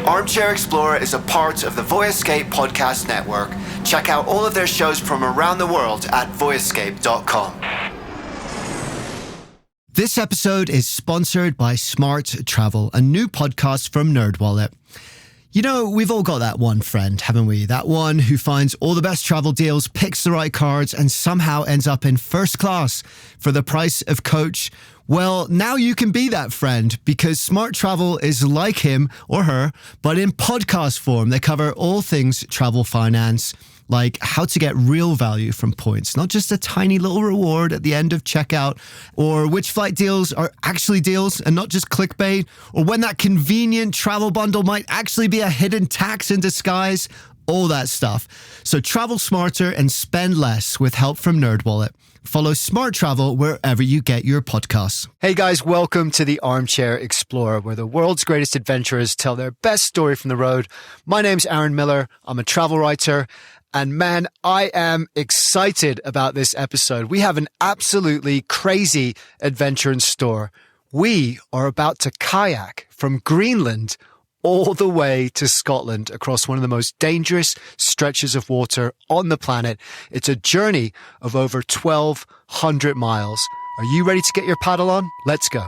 Armchair Explorer is a part of the Voyage podcast network. Check out all of their shows from around the world at voyagescape.com. This episode is sponsored by Smart Travel, a new podcast from NerdWallet. You know, we've all got that one friend, haven't we? That one who finds all the best travel deals, picks the right cards, and somehow ends up in first class for the price of coach. Well, now you can be that friend because Smart Travel is like him or her, but in podcast form. They cover all things travel finance, like how to get real value from points, not just a tiny little reward at the end of checkout, or which flight deals are actually deals and not just clickbait, or when that convenient travel bundle might actually be a hidden tax in disguise, all that stuff. So travel smarter and spend less with help from NerdWallet. Follow Smart Travel wherever you get your podcasts. Hey guys, welcome to the Armchair Explorer, where the world's greatest adventurers tell their best story from the road. My name's Aaron Miller. I'm a travel writer. And man, I am excited about this episode. We have an absolutely crazy adventure in store. We are about to kayak from Greenland all the way to Scotland across one of the most dangerous stretches of water on the planet. It's a journey of over 1,200 miles. Are you ready to get your paddle on? Let's go.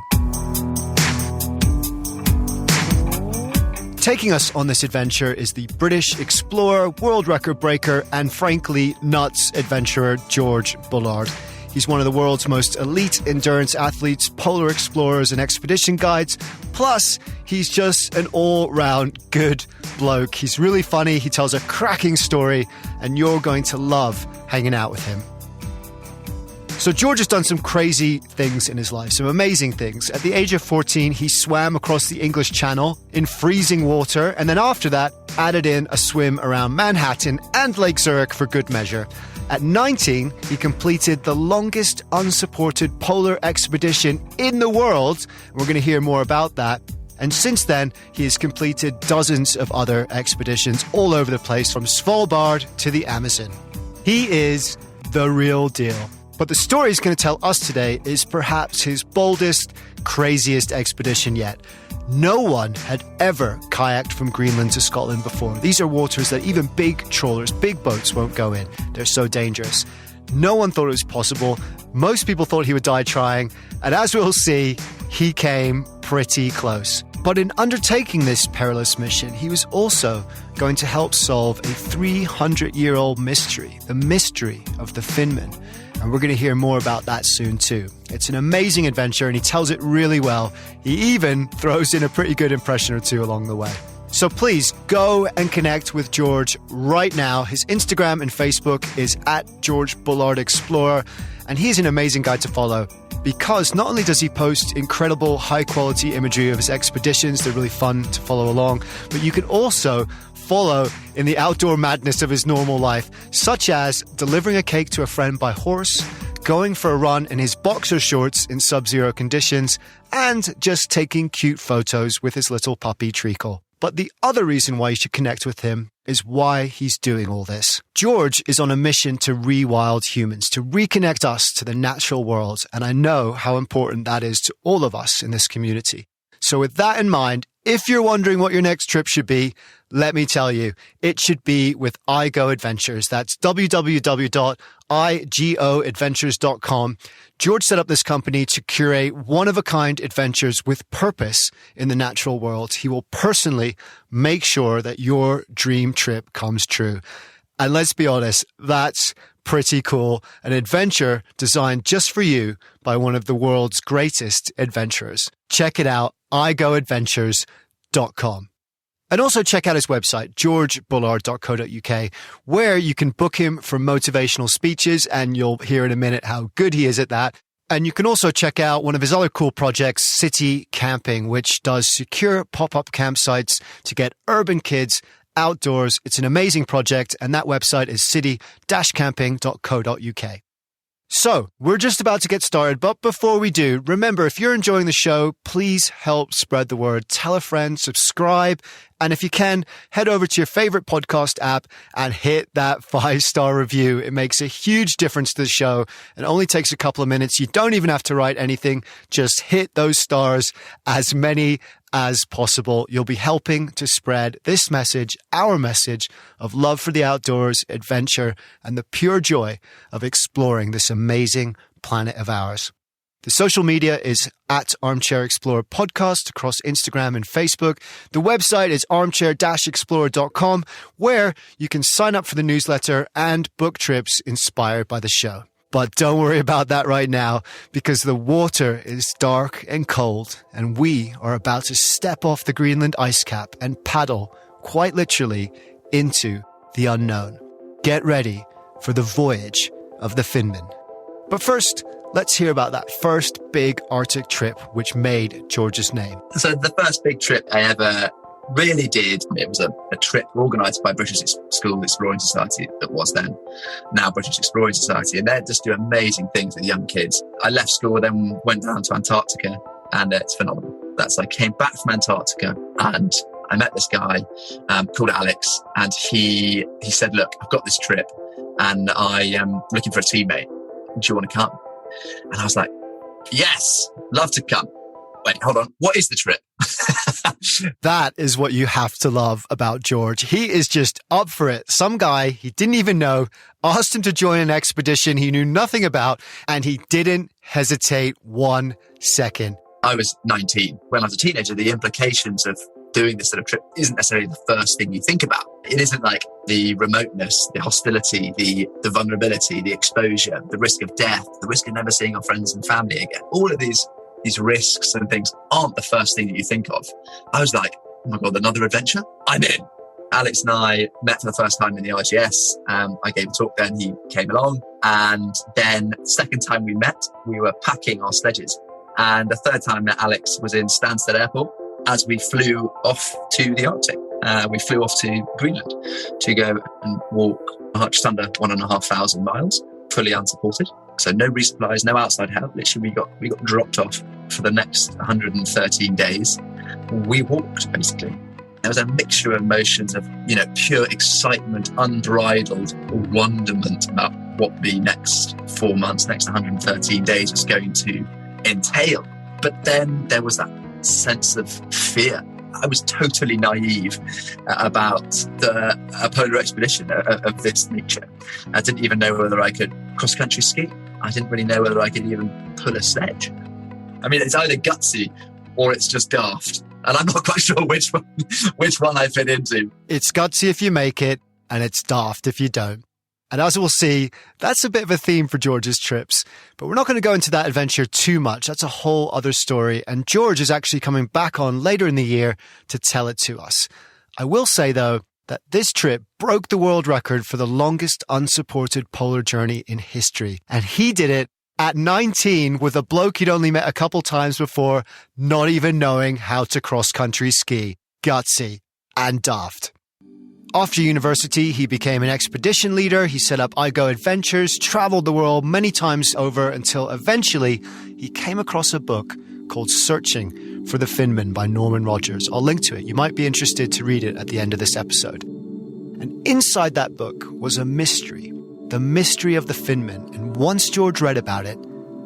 Taking us on this adventure is the British explorer, world record breaker, and frankly, nuts adventurer George Bullard. He's one of the world's most elite endurance athletes, polar explorers, and expedition guides. Plus, he's just an all-round good bloke. He's really funny, he tells a cracking story, and you're going to love hanging out with him. So George has done some crazy things in his life, some amazing things. At the age of 14, he swam across the English Channel in freezing water, and then after that, added in a swim around Manhattan and Lake Zurich for good measure. At 19, he completed the longest unsupported polar expedition in the world. We're going to hear more about that. And since then, he has completed dozens of other expeditions all over the place, from Svalbard to the Amazon. He is the real deal. But the story he's going to tell us today is perhaps his boldest, craziest expedition yet. No one had ever kayaked from Greenland to Scotland before. These are waters that even big trawlers, big boats won't go in. They're so dangerous. No one thought it was possible. Most people thought he would die trying. And as we'll see, he came pretty close. But in undertaking this perilous mission, he was also going to help solve a 300-year-old mystery, the mystery of the Finmen. And we're going to hear more about that soon too. It's an amazing adventure and he tells it really well. He even throws in a pretty good impression or two along the way. So please go and connect with George right now. His Instagram and Facebook is at George Bullard Explorer. And he's an amazing guy to follow because not only does he post incredible high quality imagery of his expeditions, they're really fun to follow along, but you can also follow in the outdoor madness of his normal life, such as delivering a cake to a friend by horse, going for a run in his boxer shorts in sub-zero conditions, and just taking cute photos with his little puppy Treacle. But the other reason why you should connect with him is why he's doing all this. George is on a mission to rewild humans, to reconnect us to the natural world, and I know how important that is to all of us in this community. So with that in mind, if you're wondering what your next trip should be, let me tell you, it should be with iGo Adventures. That's www.igoadventures.com. George set up this company to curate one-of-a-kind adventures with purpose in the natural world. He will personally make sure that your dream trip comes true. And let's be honest, that's pretty cool. An adventure designed just for you by one of the world's greatest adventurers. Check it out, igoadventures.com. And also check out his website, georgebullard.co.uk, where you can book him for motivational speeches, and you'll hear in a minute how good he is at that. And you can also check out one of his other cool projects, City Camping, which does secure pop-up campsites to get urban kids outdoors. It's an amazing project, and that website is city-camping.co.uk. So, we're just about to get started, but before we do, remember, if you're enjoying the show, please help spread the word. Tell a friend, subscribe, and if you can, head over to your favorite podcast app and hit that 5-star review. It makes a huge difference to the show and only takes a couple of minutes. You don't even have to write anything. Just hit those stars, as many as possible. You'll be helping to spread this message, our message of love for the outdoors, adventure, and the pure joy of exploring this amazing planet of ours. The social media is at armchair-explorer podcast across Instagram and Facebook. The website is armchair-explorer.com, where you can sign up for the newsletter and book trips inspired by the show. But don't worry about that right now, because the water is dark and cold, and we are about to step off the Greenland Ice Cap and paddle, quite literally, into the unknown. Get ready for the voyage of the Finmen. But first, let's hear about that first big Arctic trip which made George's name. So the first big trip I ever really did, it was a trip organised by British School Exploring Society, that was then, now British Exploring Society, and they just do amazing things with young kids. I left school, then went down to Antarctica, and it's phenomenal. I came back from Antarctica and I met this guy called Alex, and he said, look, I've got this trip and I am looking for a teammate. Do you want to come? And I was like, yes, love to come. Wait, hold on. What is the trip? That is what you have to love about George. He is just up for it. Some guy he didn't even know asked him to join an expedition he knew nothing about, and he didn't hesitate 1 second. I was 19. When I was a teenager, the implications of doing this sort of trip isn't necessarily the first thing you think about. It isn't like the remoteness, the hostility, the vulnerability, the exposure, the risk of death, the risk of never seeing your friends and family again. All of these risks and things aren't the first thing that you think of. I was like, oh my God, another adventure? I'm in. Alex and I met for the first time in the RGS. I gave a talk then, he came along. And then second time we met, we were packing our sledges. And the third time I met Alex was in Stansted Airport, as we flew off to the Arctic. We flew off to Greenland to go and walk just under 1,500 miles, fully unsupported. So no resupplies, no outside help. Literally, we got dropped off for the next 113 days. We walked, basically. There was a mixture of emotions of, pure excitement, unbridled wonderment about what the next 4 months, next 113 days was going to entail. But then there was that sense of fear. I was totally naive about a polar expedition of this nature. I didn't even know whether I could cross-country ski. I didn't really know whether I could even pull a sledge. I mean, it's either gutsy or it's just daft. And I'm not quite sure which one I fit into. It's gutsy if you make it, and it's daft if you don't. And as we'll see, that's a bit of a theme for George's trips. But we're not going to go into that adventure too much. That's a whole other story. And George is actually coming back on later in the year to tell it to us. I will say, though, that this trip broke the world record for the longest unsupported polar journey in history. And he did it at 19 with a bloke he'd only met a couple times before, not even knowing how to cross-country ski. Gutsy and daft. After university, he became an expedition leader. He set up I Go Adventures, traveled the world many times over until eventually he came across a book called Searching for the Finmen by Norman Rogers. I'll link to it. You might be interested to read it at the end of this episode. And inside that book was a mystery, the mystery of the Finmen. And once George read about it,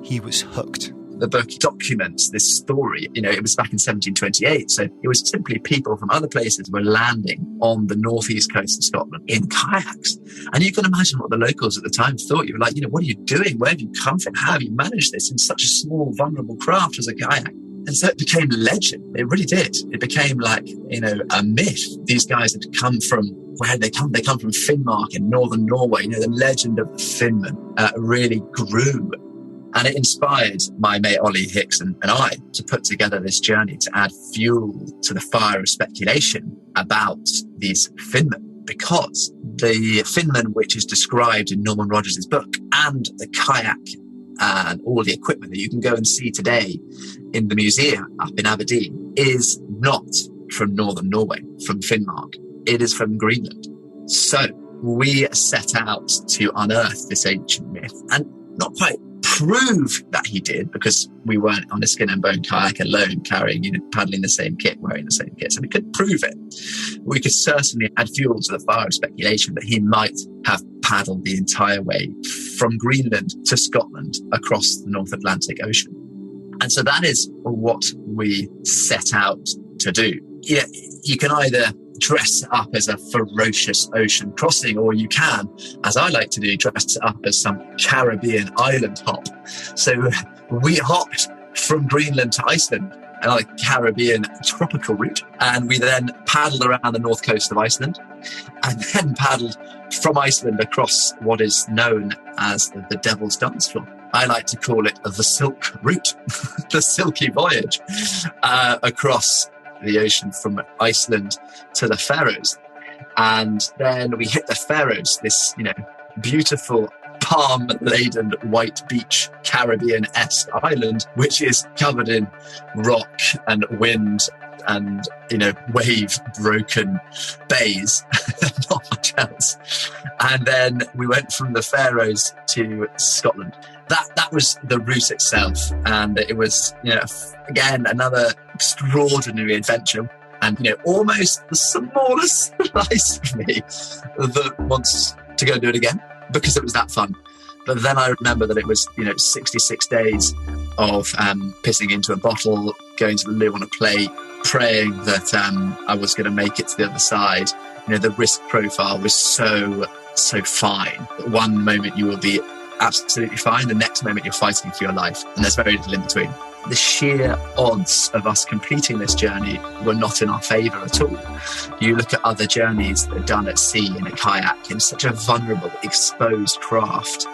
he was hooked. The book documents this story. It was back in 1728. So it was simply people from other places were landing on the northeast coast of Scotland in kayaks. And you can imagine what the locals at the time thought. You were like, what are you doing? Where have you come from? How have you managed this in such a small, vulnerable craft as a kayak? And so it became legend. It really did. It became like, a myth. These guys had come from where they come. They come from Finnmark in northern Norway. The legend of the Finmen really grew. And it inspired my mate Ollie Hicks and I to put together this journey to add fuel to the fire of speculation about these Finmen, because the Finmen, which is described in Norman Rogers' book, and the kayak and all the equipment that you can go and see today in the museum up in Aberdeen, is not from northern Norway, from Finnmark. It is from Greenland. So we set out to unearth this ancient myth, and not quite prove that he did, because we weren't on a skin and bone kayak alone carrying, paddling the same kit, wearing the same kit. So we couldn't prove it. We could certainly add fuel to the fire of speculation that he might have paddled the entire way from Greenland to Scotland across the North Atlantic Ocean. And so that is what we set out to do. Yeah, you can either dress it up as a ferocious ocean crossing, or you can, as I like to do, dress it up as some Caribbean island hop. So we hopped from Greenland to Iceland on a Caribbean tropical route, and we then paddled around the north coast of Iceland, and then paddled from Iceland across what is known as the Devil's Dance Floor. I like to call it the Silk Route, the Silky Voyage, across the ocean from Iceland to the Faroes. And then we hit the Faroes, this, beautiful palm-laden white beach Caribbean-esque island, which is covered in rock and wind and, wave-broken bays. Not much else. And then we went from the Faroes to Scotland. That was the route itself. And it was, again, another extraordinary adventure. And, almost the smallest slice of me that wants to go do it again because it was that fun. But then I remember that it was, 66 days of pissing into a bottle, going to the loo on a plate, praying that I was going to make it to the other side. The risk profile was so fine. One moment you will be absolutely fine, the next moment you're fighting for your life, and there's very little in between. The sheer odds of us completing this journey were not in our favour at all. You look at other journeys that are done at sea in a kayak, in such a vulnerable, exposed craft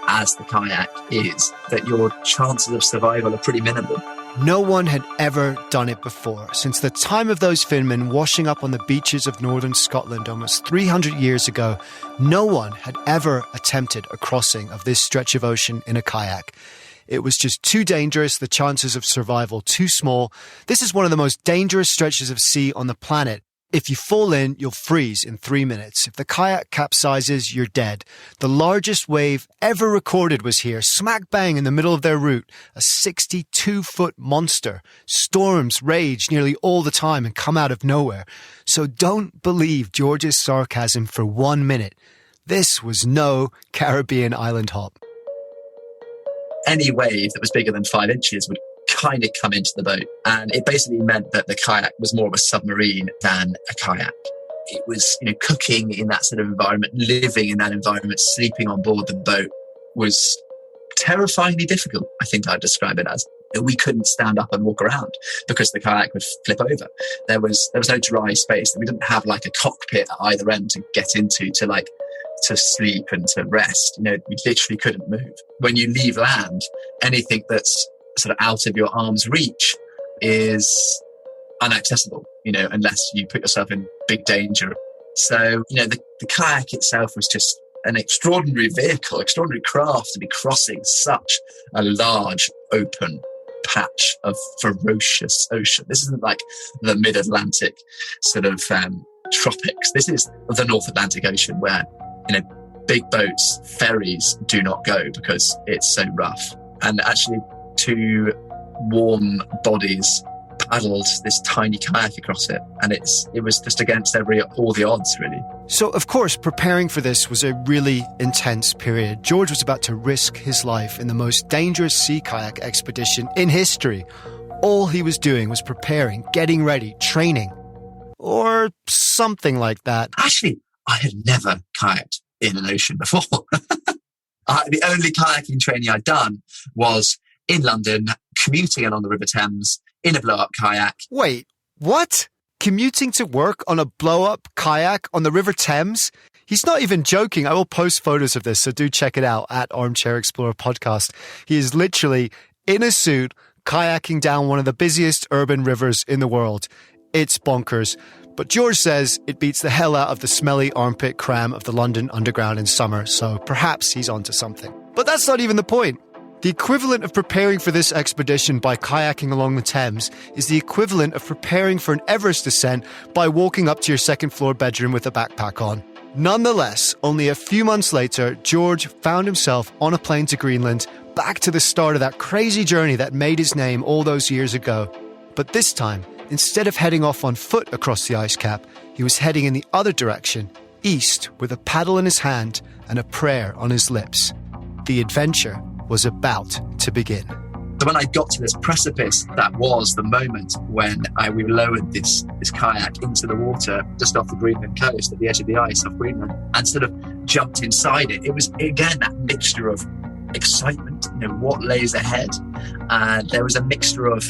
as the kayak is, that your chances of survival are pretty minimal. No one had ever done it before, since the time of those Finmen washing up on the beaches of northern Scotland almost 300 years ago. No one had ever attempted a crossing of this stretch of ocean in a kayak. It was just too dangerous, the chances of survival too small. This is one of the most dangerous stretches of sea on the planet. If you fall in, you'll freeze in 3 minutes. If the kayak capsizes, you're dead. The largest wave ever recorded was here, smack bang in the middle of their route. A 62-foot monster. Storms rage nearly all the time and come out of nowhere. So don't believe George's sarcasm for 1 minute. This was no Caribbean island hop. Any wave that was bigger than 5 inches would kind of come into the boat, and it basically meant that the kayak was more of a submarine than a kayak. It was, cooking in that sort of environment, living in that environment, sleeping on board the boat was terrifyingly difficult. I think I'd describe it as. We couldn't stand up and walk around because the kayak would flip over. There was no dry space. We didn't have like a cockpit at either end to get into to sleep and to rest. We literally couldn't move. When you leave land, anything that's sort of out of your arm's reach is inaccessible, unless you put yourself in big danger. So, the kayak itself was just an extraordinary vehicle, extraordinary craft to be crossing such a large open patch of ferocious ocean. This isn't like the mid-Atlantic sort of tropics. This is the North Atlantic Ocean where, big boats, ferries do not go because it's so rough. And actually, 2 warm bodies paddled this tiny kayak across it, and it was just against all the odds, really. So, of course, preparing for this was a really intense period. George was about to risk his life in the most dangerous sea kayak expedition in history. All he was doing was preparing, getting ready, training, or something like that. Actually, I had never kayaked in an ocean before. The only kayaking training I'd done was in London, commuting along the River Thames in a blow-up kayak. Wait, what? Commuting to work on a blow-up kayak on the River Thames? He's not even joking. I will post photos of this, so do check it out at Armchair-Explorer Podcast. He is literally in a suit, kayaking down one of the busiest urban rivers in the world. It's bonkers. But George says it beats the hell out of the smelly armpit cram of the London Underground in summer, so perhaps he's onto something. But that's not even the point. The equivalent of preparing for this expedition by kayaking along the Thames is the equivalent of preparing for an Everest descent by walking up to your second-floor bedroom with a backpack on. Nonetheless, only a few months later, George found himself on a plane to Greenland, back to the start of that crazy journey that made his name all those years ago. But this time, instead of heading off on foot across the ice cap, he was heading in the other direction, east, with a paddle in his hand and a prayer on his lips. The adventure was about to begin. So when I got to this precipice, that was the moment when we lowered this kayak into the water just off the Greenland coast, at the edge of the ice off Greenland, and sort of jumped inside it. It was, again, that mixture of excitement, what lays ahead. And there was a mixture of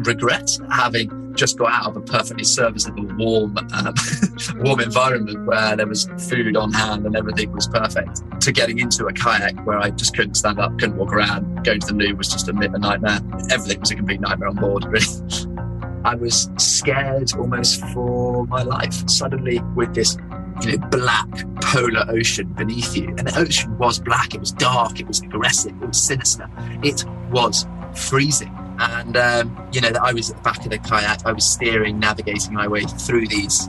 regret, having just got out of a perfectly serviceable, warm environment where there was food on hand and everything was perfect, to getting into a kayak where I just couldn't stand up, couldn't walk around. Going to the loo was just a nightmare. Everything was a complete nightmare on board, really. I was scared almost for my life. Suddenly, with this black polar ocean beneath you, and the ocean was black, it was dark, it was aggressive, it was sinister, it was freezing. And, I was at the back of the kayak, I was steering, navigating my way through these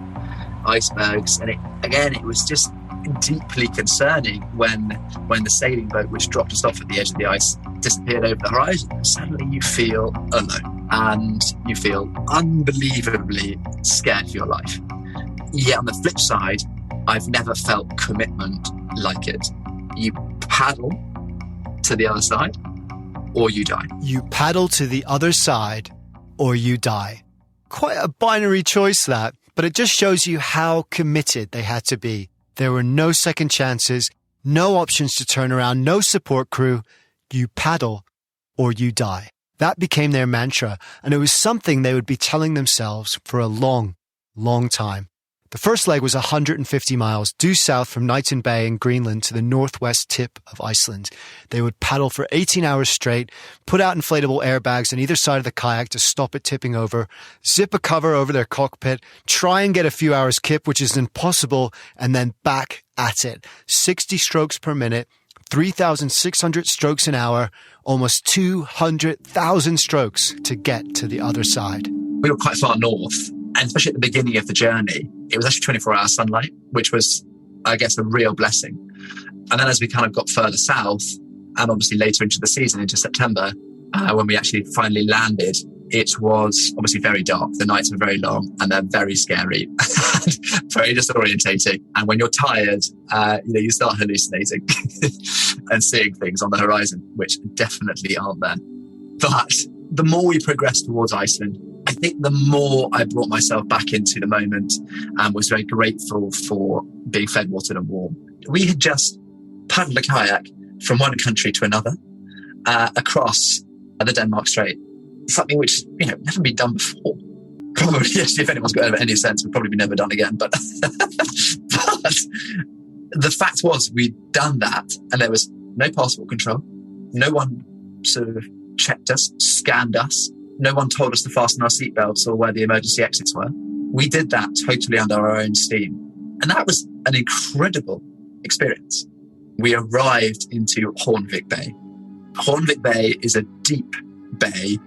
icebergs. And it was just deeply concerning when the sailing boat, which dropped us off at the edge of the ice, disappeared over the horizon. Suddenly you feel alone and you feel unbelievably scared for your life. Yet on the flip side, I've never felt commitment like it. You paddle to the other side, or you die. You paddle to the other side, or you die. Quite a binary choice, that, but it just shows you how committed they had to be. There were no second chances, no options to turn around, no support crew. You paddle, or you die. That became their mantra, and it was something they would be telling themselves for a long, long time. The first leg was 150 miles due south from Knighton Bay in Greenland to the northwest tip of Iceland. They would paddle for 18 hours straight, put out inflatable airbags on either side of the kayak to stop it tipping over, zip a cover over their cockpit, try and get a few hours kip, which is impossible, and then back at it. 60 strokes per minute, 3,600 strokes an hour, almost 200,000 strokes to get to the other side. We were quite far north. And especially at the beginning of the journey, it was actually 24-hour sunlight, which was, I guess, a real blessing. And then as we kind of got further south, and obviously later into the season, into September, when we actually finally landed, it was obviously very dark. The nights were very long and they're very scary, very disorientating. And when you're tired, you start hallucinating and seeing things on the horizon, which definitely aren't there. But the more we progressed towards Iceland, I think the more I brought myself back into the moment and was very grateful for being fed, watered and warm. We had just paddled a kayak from one country to another across the Denmark Strait, something which, never been done before. Probably, yes, if anyone's got any sense, would probably be never done again. But the fact was, we'd done that and there was no passport control. No one sort of checked us, scanned us. No one told us to fasten our seatbelts or where the emergency exits were. We did that totally under our own steam. And that was an incredible experience. We arrived into Hornvik Bay. Hornvik Bay is a deep bay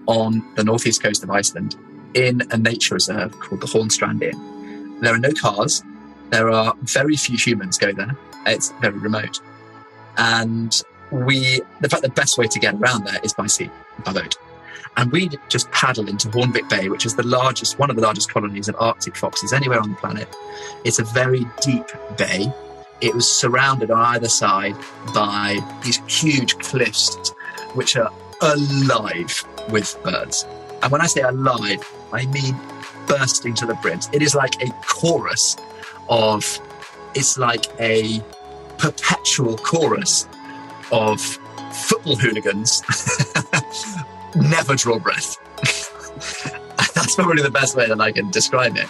on the northeast coast of Iceland in a nature reserve called the Hornstrand Inn. There are no cars. There are very few humans go there. It's very remote. And the best way to get around there is by sea, by boat. And we just paddled into Hornvik Bay, which is one of the largest colonies of Arctic foxes anywhere on the planet. It's a very deep bay. It was surrounded on either side by these huge cliffs, which are alive with birds. And when I say alive, I mean bursting to the brim. It is like a chorus it's like a perpetual chorus of football hooligans never draw breath. That's probably the best way that I can describe it.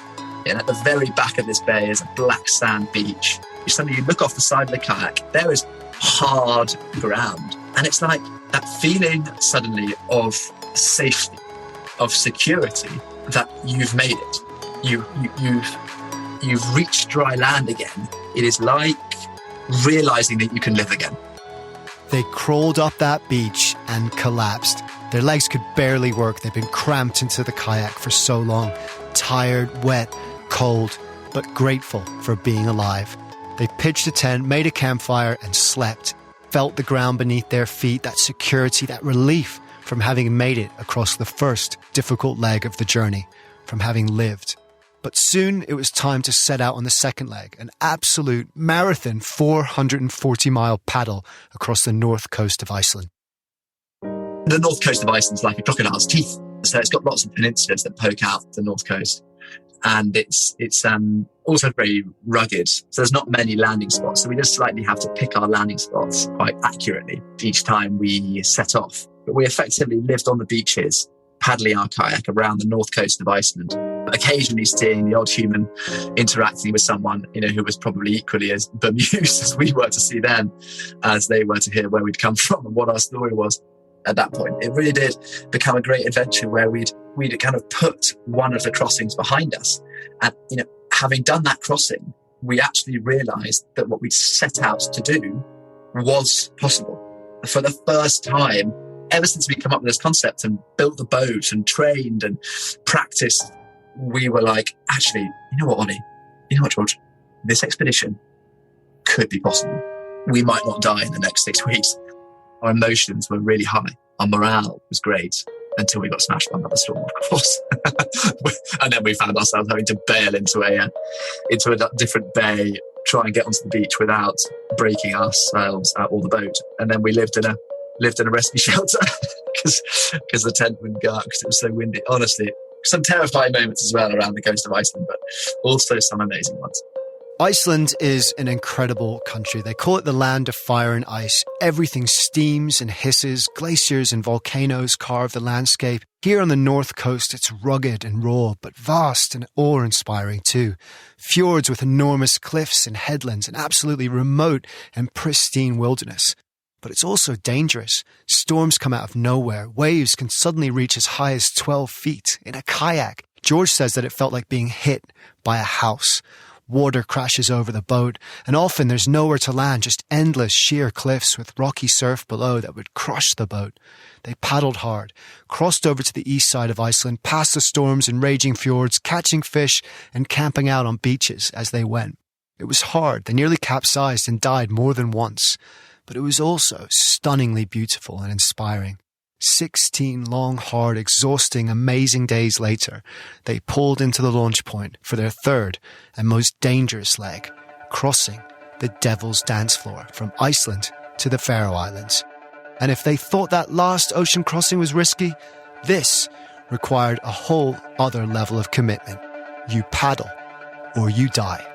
And at the very back of this bay is a black sand beach. Suddenly you look off the side of the kayak, there is hard ground. And it's like that feeling suddenly of safety, of security, that you've made it. You've reached dry land again. It is like realizing that you can live again. They crawled up that beach and collapsed. Their legs could barely work. They'd been cramped into the kayak for so long. Tired, wet, cold, but grateful for being alive. They pitched a tent, made a campfire, and slept. Felt the ground beneath their feet, that security, that relief from having made it across the first difficult leg of the journey, from having lived. But soon it was time to set out on the second leg, an absolute marathon 440-mile paddle across the north coast of Iceland. The north coast of Iceland is like a crocodile's teeth. So it's got lots of peninsulas that poke out the north coast. And it's also very rugged. So there's not many landing spots. So we just slightly have to pick our landing spots quite accurately each time we set off. But we effectively lived on the beaches, paddling our kayak around the north coast of Iceland, occasionally seeing the odd human interacting with someone, who was probably equally as bemused as we were to see them, as they were to hear where we'd come from and what our story was. At that point, it really did become a great adventure where we'd kind of put one of the crossings behind us. And, having done that crossing, we actually realized that what we'd set out to do was possible. For the first time, ever since we come up with this concept and built the boat and trained and practiced, we were like, actually, you know what, Ollie? You know what, George? This expedition could be possible. We might not die in the next 6 weeks. Our emotions were really high. Our morale was great until we got smashed by another storm, of course. And then we found ourselves having to bail into a different bay, try and get onto the beach without breaking ourselves or the boat. And then we lived in a rescue shelter because the tent wouldn't go out because it was so windy. Honestly, some terrifying moments as well around the coast of Iceland, but also some amazing ones. Iceland is an incredible country. They call it the land of fire and ice. Everything steams and hisses. Glaciers and volcanoes carve the landscape. Here on the north coast, it's rugged and raw, but vast and awe-inspiring too. Fjords with enormous cliffs and headlands, and absolutely remote and pristine wilderness. But it's also dangerous. Storms come out of nowhere. Waves can suddenly reach as high as 12 feet. In a kayak, George says that it felt like being hit by a house. Water crashes over the boat, and often there's nowhere to land, just endless sheer cliffs with rocky surf below that would crush the boat. They paddled hard, crossed over to the east side of Iceland, past the storms and raging fjords, catching fish and camping out on beaches as they went. It was hard. They nearly capsized and died more than once. But it was also stunningly beautiful and inspiring. 16 long, hard, exhausting, amazing days later, they pulled into the launch point for their third and most dangerous leg, crossing the Devil's Dance Floor from Iceland to the Faroe Islands. And if they thought that last ocean crossing was risky, this required a whole other level of commitment. You paddle or you die.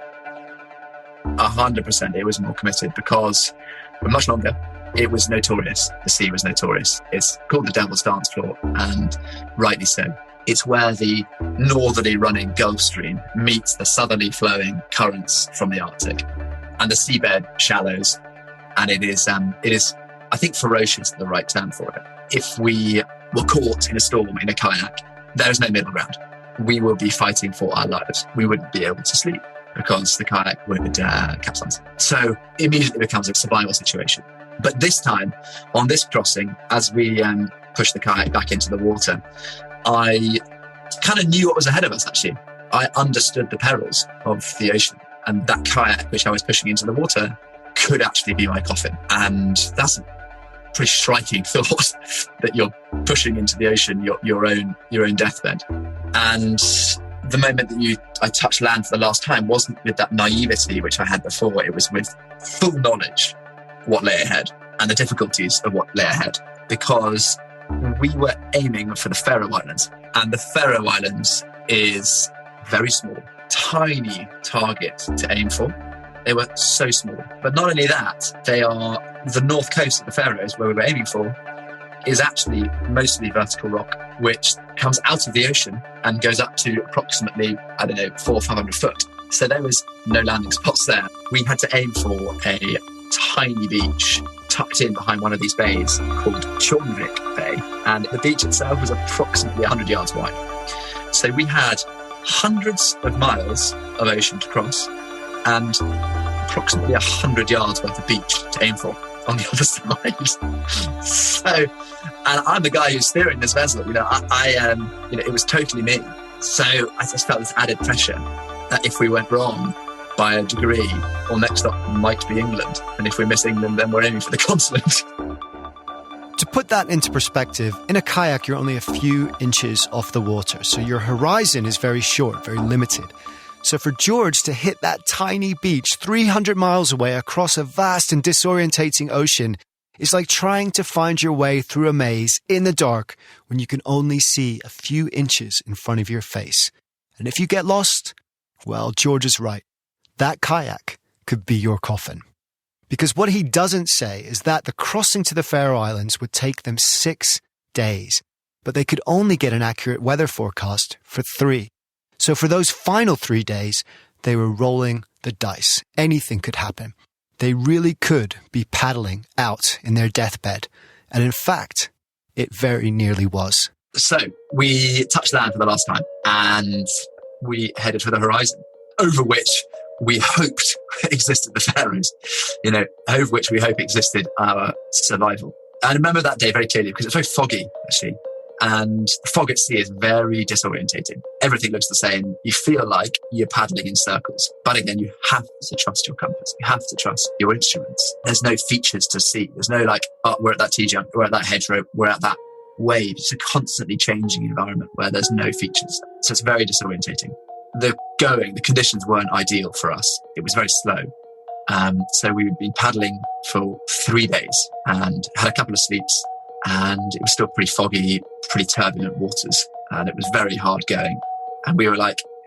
100%, it was more committed because for much longer, it was notorious. The sea was notorious. It's called the Devil's Dance Floor, and rightly so. It's where the northerly running Gulf Stream meets the southerly flowing currents from the Arctic. And the seabed shallows, and it is, I think ferocious is the right term for it. If we were caught in a storm in a kayak, there is no middle ground. We will be fighting for our lives. We wouldn't be able to sleep because the kayak would capsize. So it immediately becomes a survival situation. But this time, on this crossing, as we pushed the kayak back into the water, I kind of knew what was ahead of us, actually. I understood the perils of the ocean, and that kayak, which I was pushing into the water, could actually be my coffin. And that's a pretty striking thought, that you're pushing into the ocean your own deathbed. And the moment that I touched land for the last time wasn't with that naivety which I had before. It was with full knowledge what lay ahead and the difficulties of what lay ahead, because we were aiming for the Faroe Islands, and the Faroe Islands is very small, tiny target to aim for. They were so small. But not only that, they are the north coast of the Faroes, where we were aiming for, is actually mostly vertical rock, which comes out of the ocean and goes up to approximately, 400 or 500 foot. So there was no landing spots there. We had to aim for a tiny beach tucked in behind one of these bays called Tjornvik Bay. And the beach itself was approximately 100 yards wide. So we had hundreds of miles of ocean to cross and approximately 100 yards worth of beach to aim for on the other side. So, and I'm the guy who's steering this vessel. It was totally me. So I just felt this added pressure that if we went wrong by a degree, our next stop might be England. And if we miss England, then we're aiming for the continent. To put that into perspective, in a kayak, you're only a few inches off the water. So your horizon is very short, very limited. So for George to hit that tiny beach 300 miles away across a vast and disorientating ocean, is like trying to find your way through a maze in the dark when you can only see a few inches in front of your face. And if you get lost, well, George is right. That kayak could be your coffin. Because what he doesn't say is that the crossing to the Faroe Islands would take them 6 days, but they could only get an accurate weather forecast for 3. So for those final 3 days, they were rolling the dice. Anything could happen. They really could be paddling out in their deathbed. And in fact, it very nearly was. So we touched land for the last time and we headed for the horizon, over which we hoped existed the Faroes, over which we hope existed our survival. I remember that day very clearly because it's very foggy, actually. And the fog at sea is very disorientating. Everything looks the same. You feel like you're paddling in circles. But again, you have to trust your compass. You have to trust your instruments. There's no features to see. There's no we're at that T-jump, we're at that hedgerow, we're at that wave. It's a constantly changing environment where there's no features. So it's very disorientating. The conditions weren't ideal for us. It was very slow. So we'd been paddling for 3 days and had a couple of sleeps. And it was still pretty foggy, pretty turbulent waters. And it was very hard going. And we were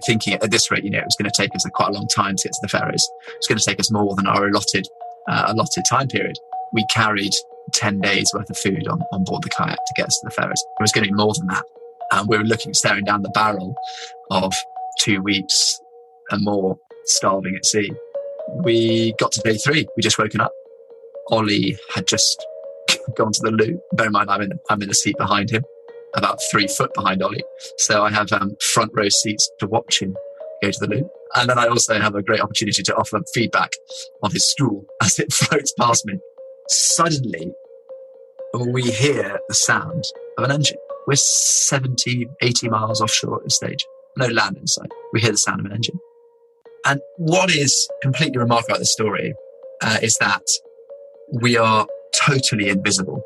thinking at this rate, it was going to take us quite a long time to get to the Faroes. It was going to take us more than our allotted time period. We carried 10 days worth of food on board the kayak to get us to the Faroes. It was going to be more than that. And we were staring down the barrel of 2 weeks and more starving at sea. We got to day 3. We just woken up. Ollie had just gone to the loo. Bear in mind, I'm in the seat behind him, about 3 foot behind Ollie. So I have front row seats to watch him go to the loo. And then I also have a great opportunity to offer feedback on his stool as it floats past me. Suddenly, we hear the sound of an engine. We're 70, 80 miles offshore at this stage. No land in sight. We hear the sound of an engine. And what is completely remarkable about this story is that we are totally invisible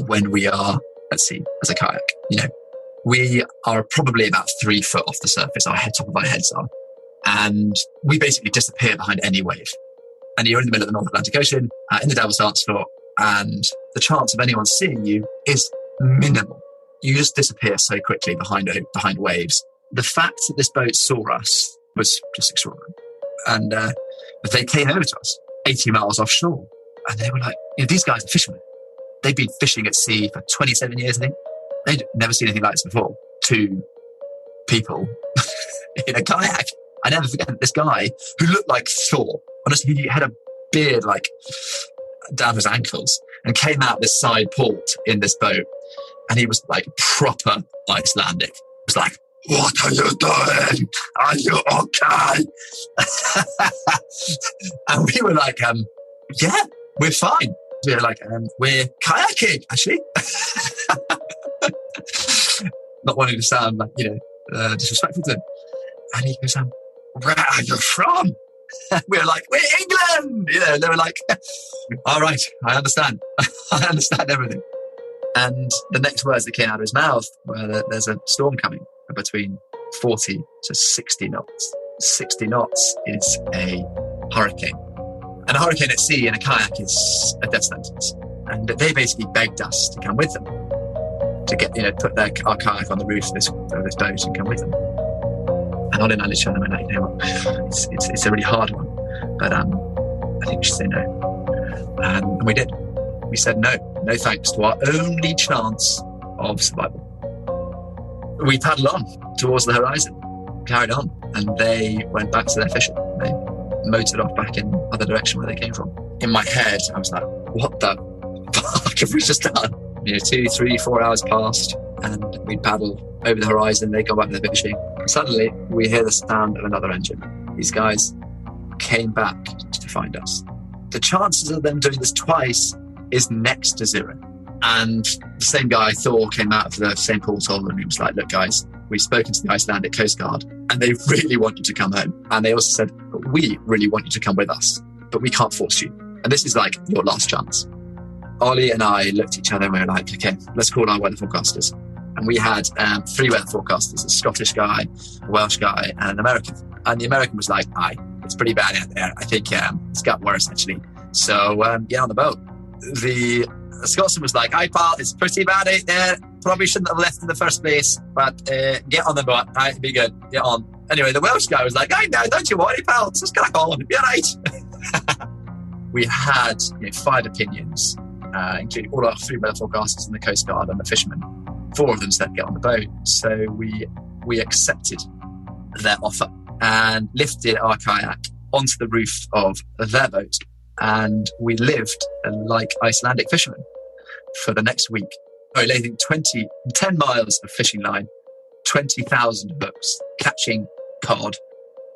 when we are at sea as a kayak. We are probably about 3 foot off the surface. Top of our heads are. And we basically disappear behind any wave. And you're in the middle of the North Atlantic Ocean, in the Devil's Dance floor, and the chance of anyone seeing you is minimal. You just disappear so quickly behind waves. The fact that this boat saw us was just extraordinary. And they came over to us, 80 miles offshore. And they were like, these guys are fishermen. They've been fishing at sea for 27 years, I think. They'd never seen anything like this before. 2 people in a kayak. I never forget this guy who looked like Thor. Honestly, he had a beard down his ankles and came out this side port in this boat. And he was proper Icelandic. He was like, "What are you doing? Are you okay?" And we were like, yeah, we're fine. We were like, we're kayaking, actually. Not wanting to sound disrespectful to him. And he goes, "Where are you from?" We were like, "We're England." They were like, "All right, I understand. I understand everything." And the next words that came out of his mouth were, "There's a storm coming between 40 to 60 knots. 60 knots is a hurricane. And a hurricane at sea in a kayak is a death sentence." And they basically begged us to come with them, to get, put our kayak on the roof of this boat and come with them. And Ollie and I literally went, it's a really hard one, but I think we should say no. And we did. We said no thanks to our only chance of survival. We paddled on towards the horizon, carried on, and they went back to their fishing. They motored off back in the other direction where they came from. In my head, I was like, what the fuck have we just done? 2, 3, 4 hours passed, and we'd paddle over the horizon. They go back to their fishing. And suddenly, we hear the sound of another engine. These guys came back to find us. The chances of them doing this twice is next to 0. And the same guy, Thor, came out of the same porthole and he was like, "Look, guys, we've spoken to the Icelandic Coast Guard and they really want you to come home. And they also said, we really want you to come with us, but we can't force you. And this is your last chance." Ollie and I looked at each other and we were like, "Okay, let's call our weather forecasters." And we had 3 weather forecasters, a Scottish guy, a Welsh guy, and an American. And the American was like, "Aye, it's pretty bad out there. I think it's got worse, actually. So get on the boat." the Scotsman was like, "Aye, pal, it's pretty bad out there. Probably shouldn't have left in the first place, but get on the boat. Right, be good. Get on." Anyway, the Welsh guy was like, "Aye, no, don't you worry, pal. Just crack on. Be all right." We had 5 opinions, including all our 3 weather forecasters and the Coast Guard and the fishermen. 4 of them said get on the boat. So we accepted their offer and lifted our kayak onto the roof of their boat. And we lived like Icelandic fishermen for the next week. Laying 10 miles of fishing line, 20,000 hooks, catching cod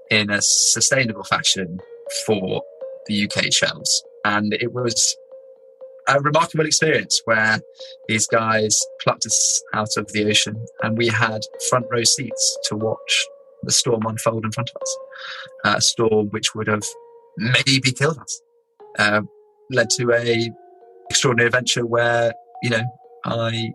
in a sustainable fashion for the UK shelves. And it was a remarkable experience where these guys plucked us out of the ocean and we had front row seats to watch the storm unfold in front of us. A storm which would have maybe killed us. Led to a extraordinary adventure where, I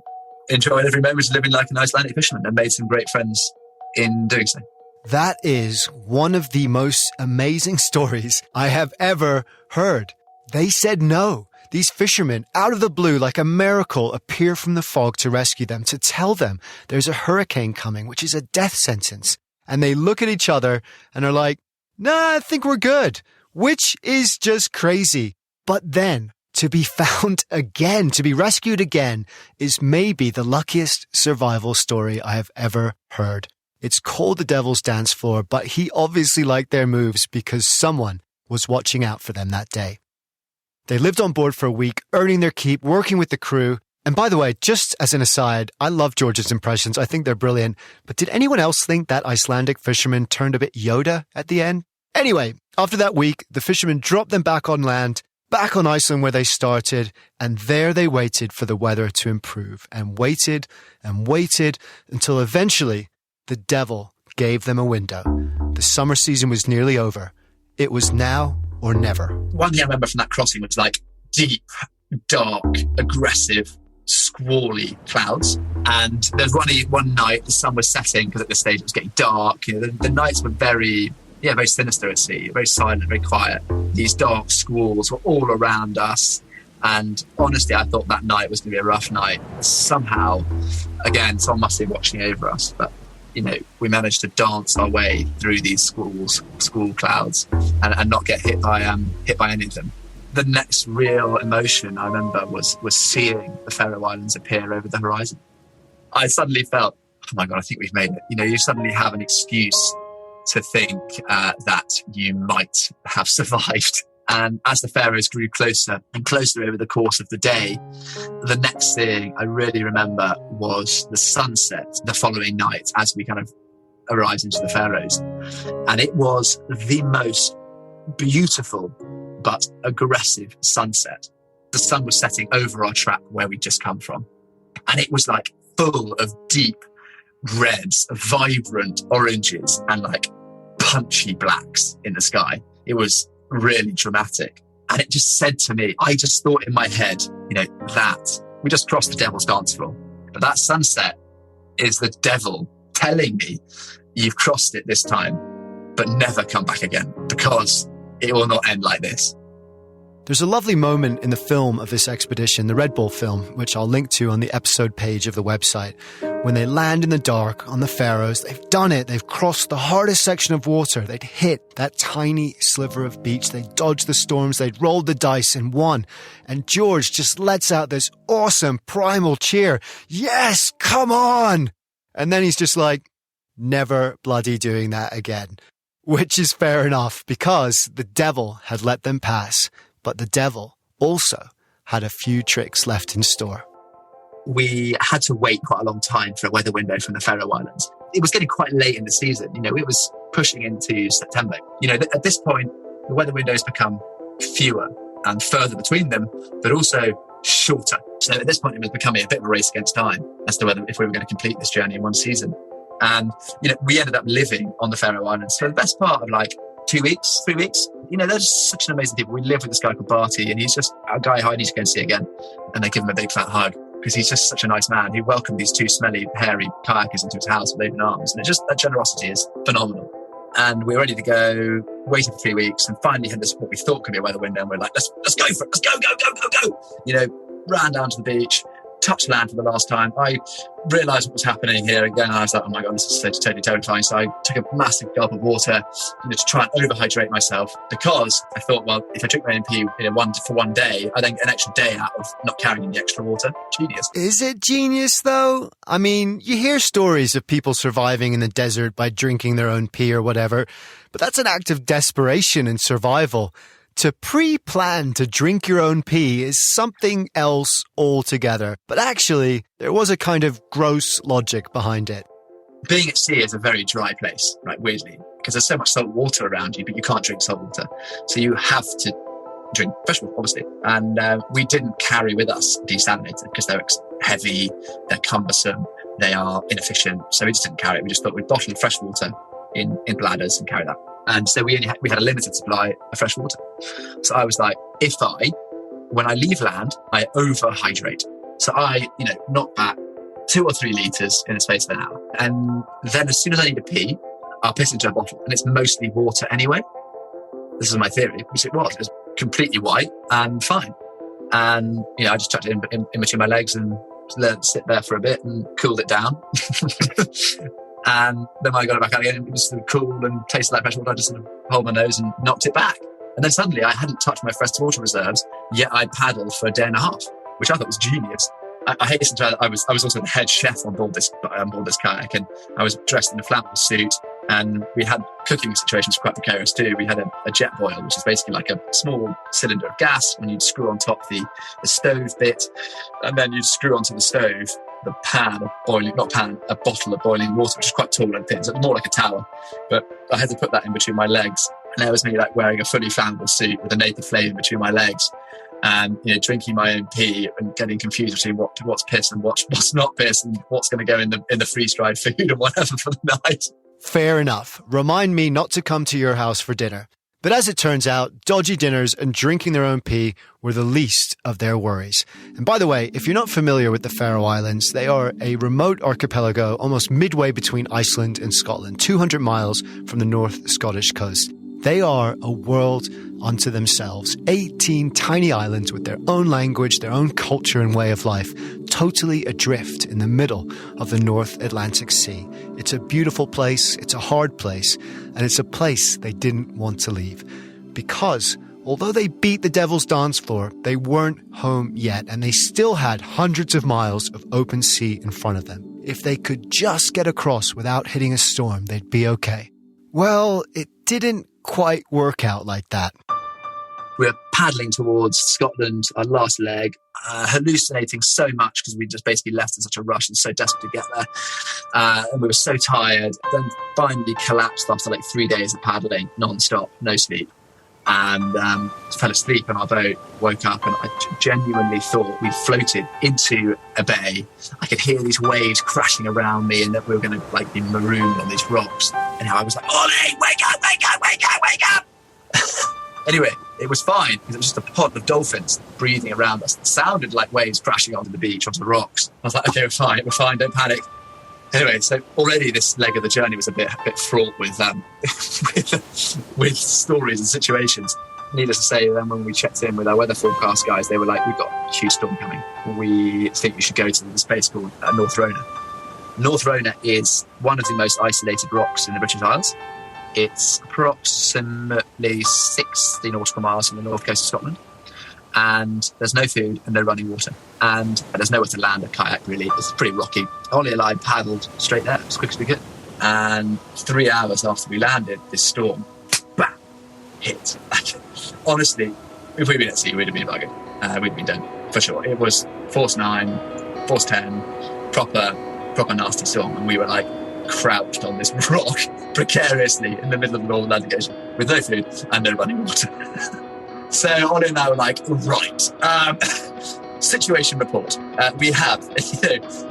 enjoyed every moment of living like an Icelandic fisherman and made some great friends in doing so. That is one of the most amazing stories I have ever heard. They said no. These fishermen, out of the blue, like a miracle, appear from the fog to rescue them, to tell them there's a hurricane coming, which is a death sentence. And they look at each other and are like, "Nah, I think we're good," which is just crazy. But then, to be found again, to be rescued again, is maybe the luckiest survival story I have ever heard. It's called The Devil's Dance Floor, but he obviously liked their moves because someone was watching out for them that day. They lived on board for a week, earning their keep, working with the crew. And by the way, just as an aside, I love George's impressions. I think they're brilliant. But did anyone else think that Icelandic fisherman turned a bit Yoda at the end? Anyway, after that week, the fishermen dropped them back on land, back on Iceland where they started, and there they waited for the weather to improve, and waited until eventually the devil gave them a window. The summer season was nearly over. It was now or never. One thing I remember from that crossing was like deep, dark, aggressive, squally clouds. And there was one night the sun was setting because at this stage it was getting dark. The nights were very sinister at sea, very silent, very quiet. These dark squalls were all around us. And honestly, I thought that night was going to be a rough night. Somehow, again, someone must be watching over us. But, we managed to dance our way through these squall clouds and not get hit by any of them. The next real emotion I remember was seeing the Faroe Islands appear over the horizon. I suddenly felt, oh my God, I think we've made it. You suddenly have an excuse to think that you might have survived. And as the Faroes grew closer and closer over the course of the day, the next thing I really remember was the sunset the following night as we kind of arrived into the Faroes. And it was the most beautiful but aggressive sunset. The sun was setting over our track where we'd just come from. And it was like full of deep reds, vibrant oranges, and like punchy blacks in the sky. It was really dramatic. And it just said to me, I just thought in my head, that we just crossed the devil's dance floor. But that sunset is the devil telling me, you've crossed it this time, but never come back again, because it will not end like this. There's a lovely moment in the film of this expedition, the Red Bull film, which I'll link to on the episode page of the website. When they land in the dark on the Faroes, they've done it. They've crossed the hardest section of water. They'd hit that tiny sliver of beach. They'd dodged the storms. They'd rolled the dice and won. And George just lets out this awesome primal cheer. Yes, come on. And then he's just like, never bloody doing that again. Which is fair enough, because the devil had let them pass. But the devil also had a few tricks left in store. We had to wait quite a long time for a weather window from the Faroe Islands. It was getting quite late in the season. It was pushing into September. At this point, the weather windows become fewer and further between them, but also shorter. So at this point, it was becoming a bit of a race against time as to if we were going to complete this journey in one season. And, we ended up living on the Faroe Islands for the best part of 2 weeks, 3 weeks. They're just such an amazing people. We live with this guy called Barty, and he's just a guy I need to go and see again. And they give him a big fat hug because he's just such a nice man. He welcomed these 2 smelly, hairy kayakers into his house with open arms. And that generosity is phenomenal. And we were ready to go, waited for 3 weeks, and finally had this, what we thought could be a weather window, and we're like, let's go for it, let's go. Ran down to the beach, touched land for the last time. I realised what was happening here again. I was like, oh my God, this is totally terrifying. So I took a massive gulp of water, to try and overhydrate myself, because I thought, well, if I drink my own pee for one day, I then get an extra day out of not carrying any extra water. Genius. Is it genius, though? I mean, you hear stories of people surviving in the desert by drinking their own pee or whatever, but that's an act of desperation and survival. To pre-plan to drink your own pee is something else altogether. But actually, there was a kind of gross logic behind it. Being at sea is a very dry place, right, weirdly, because there's so much salt water around you, but you can't drink salt water. So you have to drink fresh water, obviously. And we didn't carry with us desalinated because they're heavy, they're cumbersome, they are inefficient. So we just didn't carry it. We just thought we'd bottle fresh water in bladders and carry that. And so we had a limited supply of fresh water. So I was like, when I leave land, I overhydrate. So I, knock back 2 or 3 litres in the space of an hour. And then as soon as I need to pee, I'll piss into a bottle. And it's mostly water anyway. This is my theory, which it was. It was completely white and fine. And, I just chucked it in between my legs and let it sit there for a bit and cooled it down. And then when I got it back out again, it was sort of cool and tasted like fresh water. I just sort of held my nose and knocked it back. And then suddenly I hadn't touched my freshwater reserves, yet I'd paddled for a day and a half, which I thought was genius. I hasten to add that I was also the head chef on board this kayak, and I was dressed in a flannel suit, and we had cooking situations quite precarious too. We had a jet boil, which is basically like a small cylinder of gas, and you'd screw on top the stove bit, and then you'd screw onto the stove the pan of boiling, a bottle of boiling water, which is quite tall and thin, so more like a tower. But I had to put that in between my legs, and there was me like wearing a fully flammable suit with a naked flame in between my legs, and drinking my own pee and getting confused between what's piss and what's not piss, and what's going to go in the freeze-dried food and whatever for the night. Fair enough. Remind me not to come to your house for dinner. But as it turns out, dodgy dinners and drinking their own pee were the least of their worries. And by the way, if you're not familiar with the Faroe Islands, they are a remote archipelago almost midway between Iceland and Scotland, 200 miles from the North Scottish coast. They are a world unto themselves, 18 tiny islands with their own language, their own culture and way of life, totally adrift in the middle of the North Atlantic Sea. It's a beautiful place, it's a hard place, and it's a place they didn't want to leave. Because although they beat the devil's dance floor, they weren't home yet, and they still had hundreds of miles of open sea in front of them. If they could just get across without hitting a storm, they'd be okay. Well, it didn't quite work out like that. We were paddling towards Scotland, our last leg, hallucinating so much because we just basically left in such a rush and so desperate to get there. And we were so tired, then finally collapsed after like 3 days of paddling, non-stop, no sleep. And fell asleep on our boat, woke up, and I genuinely thought we floated into a bay. I could hear these waves crashing around me and that we were going to be marooned on these rocks. And I was like, Ollie, wake up, wake up, wake up, wake up! Anyway, it was fine because it was just a pod of dolphins breathing around us. It sounded like waves crashing onto the beach, onto the rocks. I was like, okay, we're fine, don't panic. Anyway, so already this leg of the journey was a bit fraught with with stories and situations. Needless to say, then when we checked in with our weather forecast guys, they were like, we've got a huge storm coming. We think you should go to this place called North Rona. North Rona is one of the most isolated rocks in the British Isles. It's approximately 60 nautical miles from the north coast of Scotland. And there's no food and no running water. And there's nowhere to land a kayak, really. It's pretty rocky. Ollie and I paddled straight there as quick as we could. And 3 hours after we landed, this storm, bam, hit. Honestly, if we'd been at sea, we'd have been buggered. We'd have been done, for sure. It was force 9, force 10, proper nasty storm. And we were crouched on this rock precariously in the middle of the Northern Atlantic Ocean with no food and no running water. So Ollie and I were like, right, situation report. We have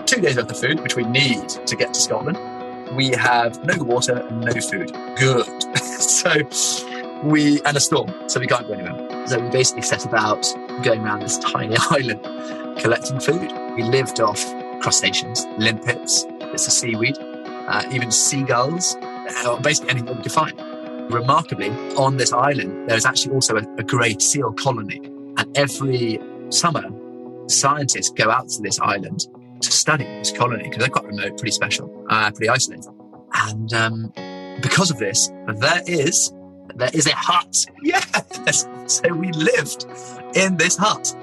2 days worth of food, which we need to get to Scotland. We have no water and no food. Good. And a storm, so we can't go anywhere. So we basically set about going around this tiny island collecting food. We lived off crustaceans, limpets, bits of seaweed, even seagulls, basically anything that we could find. Remarkably, on this island, there's actually also a grey seal colony. And every summer, scientists go out to this island to study this colony because they're quite remote, pretty special, pretty isolated. And because of this, there is a hut. Yes! So we lived in this hut.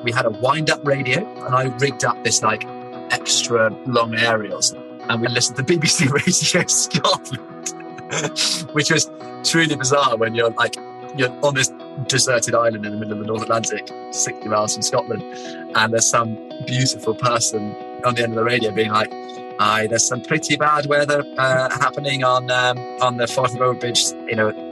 We had a wind-up radio, and I rigged up this like extra long aerials, and we listened to BBC Radio Scotland, which was truly bizarre when you're on this deserted island in the middle of the North Atlantic, 60 miles from Scotland, and there's some beautiful person on the end of the radio being like, "Aye, there's some pretty bad weather happening on the Forth Road Bridge,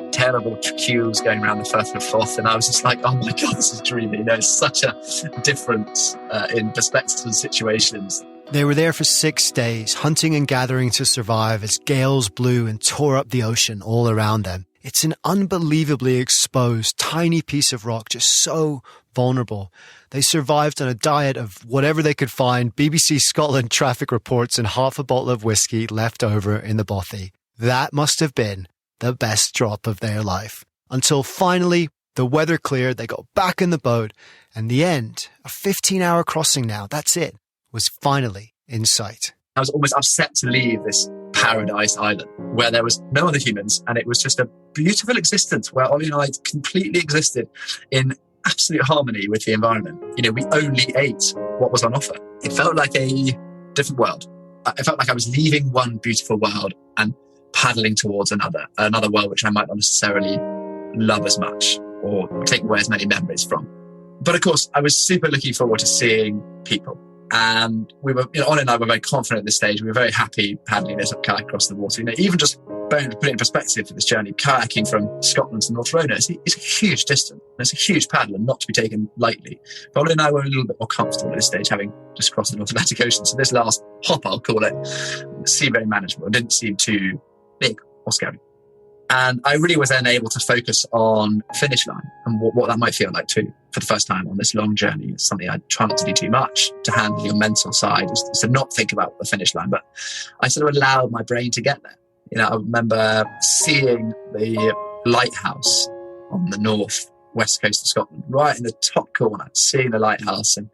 terrible queues going around the Firth of Forth." And I was just like, oh my God, this is dreamy. It's such a difference in perspectives and situations. They were there for 6 days, hunting and gathering to survive as gales blew and tore up the ocean all around them. It's an unbelievably exposed, tiny piece of rock, just so vulnerable. They survived on a diet of whatever they could find, BBC Scotland traffic reports, and half a bottle of whiskey left over in the bothy. That must have been the best drop of their life. Until finally, the weather cleared, they got back in the boat, and the end, a 15-hour crossing now, that's it, was finally in sight. I was almost upset to leave this paradise island where there was no other humans, and it was just a beautiful existence where Ollie and I completely existed in absolute harmony with the environment. We only ate what was on offer. It felt like a different world. I felt like I was leaving one beautiful world and paddling towards another world which I might not necessarily love as much or take away as many memories from. But of course, I was super looking forward to seeing people. And we were, Ollie and I were very confident at this stage. We were very happy paddling this kayak across the water. Even just put it in perspective for this journey, kayaking from Scotland to North Rona is a huge distance. It's a huge paddle and not to be taken lightly. But Ollie and I were a little bit more comfortable at this stage, having just crossed the North Atlantic Ocean. So this last hop, I'll call it, seemed very manageable. It didn't seem too big or scary. And I really was then able to focus on finish line and what that might feel like too. For the first time on this long journey, it's something I try not to do too much to handle your mental side, is to not think about the finish line. But I sort of allowed my brain to get there. I remember seeing the lighthouse on the north-west coast of Scotland, right in the top corner, seeing the lighthouse and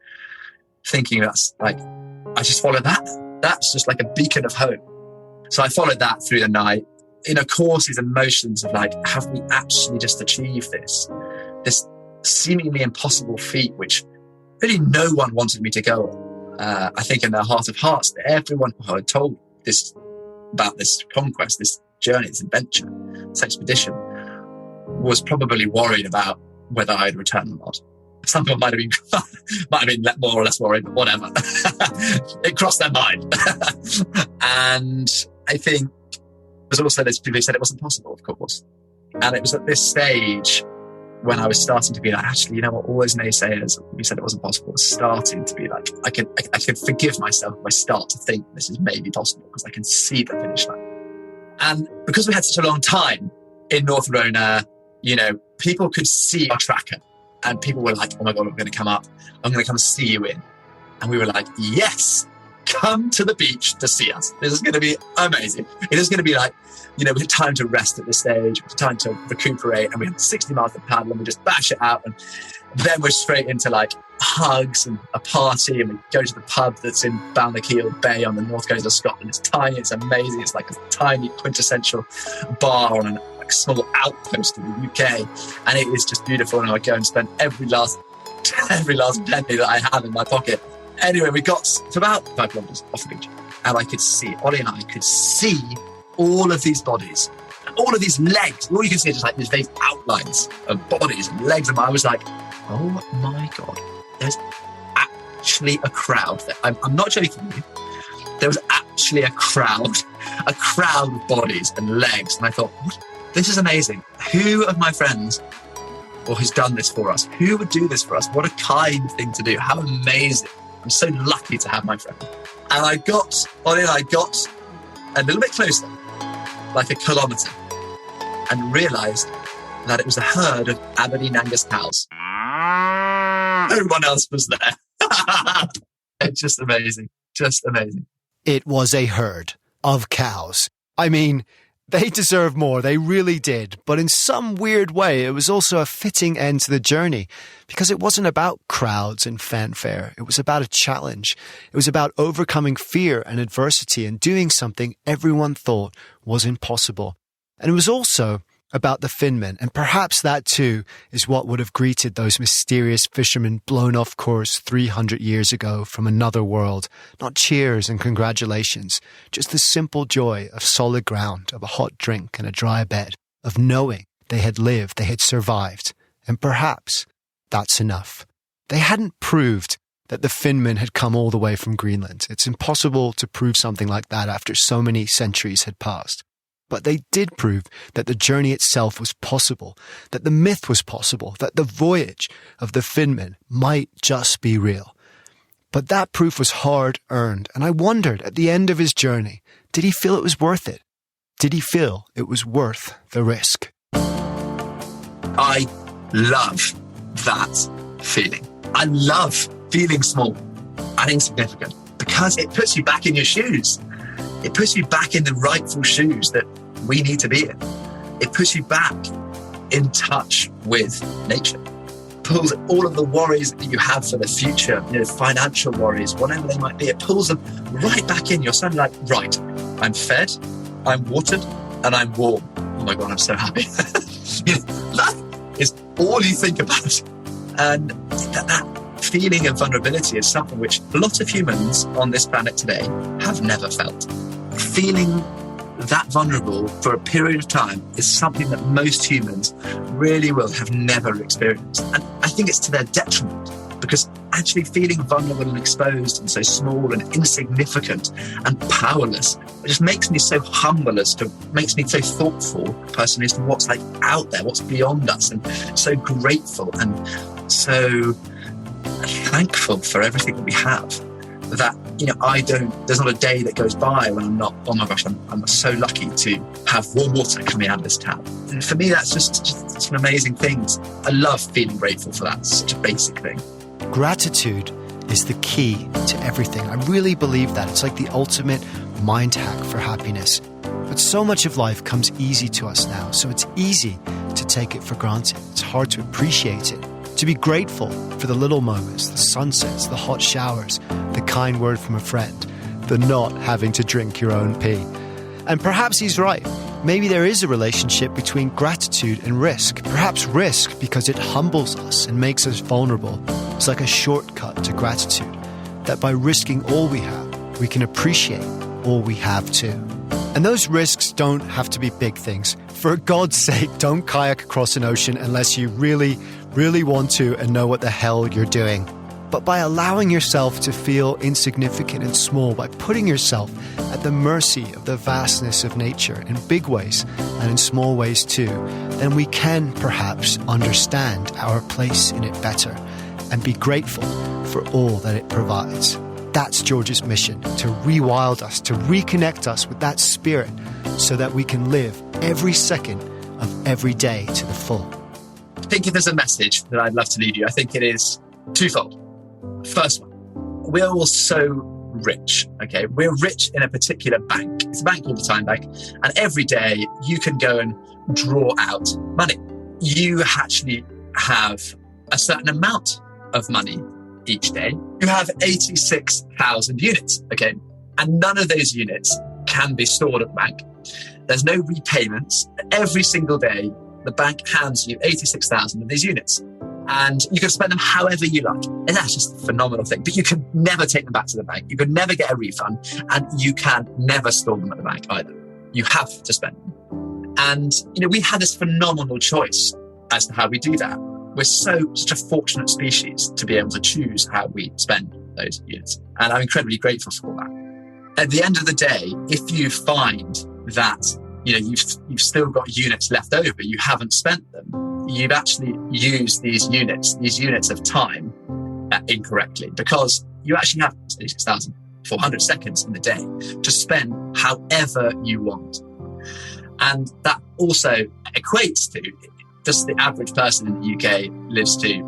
thinking that's like, I just followed that. That's just like a beacon of hope. So I followed that through the night. Of course, these emotions of like, have we actually just achieved this seemingly impossible feat, which really no one wanted me to go on. I think in their heart of hearts, everyone who had told this about this conquest, this journey, this adventure, this expedition, was probably worried about whether I'd return or not. Some people might have been more or less worried, but whatever. It crossed their mind. And I think there's also those people who said it wasn't possible, of course. And it was at this stage when I was starting to be like, actually, all those naysayers who said it wasn't possible, was starting to be like, I can forgive myself if I start to think this is maybe possible because I can see the finish line. And because we had such a long time in North Rona, people could see our tracker and people were like, oh my God, I'm going to come up. I'm going to come see you in. And we were like, yes, come to the beach to see us. This is going to be amazing. It is going to be like, we had time to rest at this stage, we had time to recuperate, and we had 60 miles to paddle and we just bash it out. And then we're straight into like hugs and a party, and we go to the pub that's in Balnakeil Bay on the north coast of Scotland. It's tiny, it's amazing. It's like a tiny quintessential bar on a small outpost in the UK. And it is just beautiful. And I go and spend every last penny that I have in my pocket. Anyway, we got to about 5 kilometres off the beach, and Ollie and I could see all of these bodies, all of these legs. All you can see is just like these vague outlines of bodies and legs. And I was like, oh my God, there's actually a crowd there. I'm not joking with you. There was actually a crowd of bodies and legs. And I thought, what? This is amazing. Who of my friends or who's done this for us? Who would do this for us? What a kind thing to do. How amazing. I'm so lucky to have my friend. And Ollie and I got a little bit closer, like a kilometre, and realised that it was a herd of Aberdeen Angus cows. Everyone else was there. It's just amazing. Just amazing. It was a herd of cows. I mean, They deserve more, they really did. But in some weird way, it was also a fitting end to the journey because it wasn't about crowds and fanfare. It was about a challenge. It was about overcoming fear and adversity and doing something everyone thought was impossible. And it was also about the Finmen, and perhaps that too is what would have greeted those mysterious fishermen blown off course 300 years ago from another world. Not cheers and congratulations, just the simple joy of solid ground, of a hot drink and a dry bed, of knowing they had lived, they had survived. And perhaps that's enough. They hadn't proved that the Finmen had come all the way from Greenland. It's impossible to prove something like that after so many centuries had passed. But they did prove that the journey itself was possible, that the myth was possible, that the voyage of the Finmen might just be real. But that proof was hard-earned, and I wondered at the end of his journey, did he feel it was worth it? Did he feel it was worth the risk? I love that feeling. I love feeling small and insignificant because it puts you back in your shoes. It puts you back in the rightful shoes that we need to be in. It puts you back in touch with nature. Pulls all of the worries that you have for the future, financial worries, whatever they might be, it pulls them right back in. You're suddenly like, right, I'm fed, I'm watered, and I'm warm. Oh my God, I'm so happy. That is all you think about. And that feeling of vulnerability is something which a lot of humans on this planet today have never felt. Feeling that vulnerable for a period of time is something that most humans really will have never experienced. And I think it's to their detriment because actually feeling vulnerable and exposed and so small and insignificant and powerless, it just makes me so humble makes me so thoughtful personally as to what's like out there, what's beyond us, and so grateful and so thankful for everything that we have. That, there's not a day that goes by when I'm not, oh my gosh, I'm so lucky to have warm water coming out of this tap. And for me, that's just an amazing thing. I love feeling grateful for that. It's such a basic thing. Gratitude is the key to everything. I really believe that. It's like the ultimate mind hack for happiness. But so much of life comes easy to us now, so it's easy to take it for granted. It's hard to appreciate it. To be grateful for the little moments, the sunsets, the hot showers, the kind word from a friend, the not having to drink your own pee. And perhaps he's right. Maybe there is a relationship between gratitude and risk. Perhaps risk because it humbles us and makes us vulnerable. It's like a shortcut to gratitude, that by risking all we have, we can appreciate all we have too. And those risks don't have to be big things. For God's sake, don't kayak across an ocean unless you really want to and know what the hell you're doing. But by allowing yourself to feel insignificant and small, by putting yourself at the mercy of the vastness of nature in big ways and in small ways too, then we can perhaps understand our place in it better and be grateful for all that it provides. That's George's mission, to rewild us, to reconnect us with that spirit so that we can live every second of every day to the full. I think if there's a message that I'd love to leave you, I think it is twofold. First one, we're all so rich, okay? We're rich in a particular bank. It's a bank called the Time Bank. And every day you can go and draw out money. You actually have a certain amount of money each day. You have 86,000 units, okay? And none of those units can be stored at the bank. There's no repayments. Every single day, the bank hands you 86,000 of these units. And you can spend them however you like. And that's just a phenomenal thing. But you can never take them back to the bank. You can never get a refund. And you can never store them at the bank either. You have to spend them. And, we had this phenomenal choice as to how we do that. We're such a fortunate species to be able to choose how we spend those units. And I'm incredibly grateful for that. At the end of the day, if you find that, you've still got units left over, you haven't spent them, you've actually used these units of time incorrectly, because you actually have 86,400 seconds in the day to spend however you want. And that also equates to just the average person in the UK lives to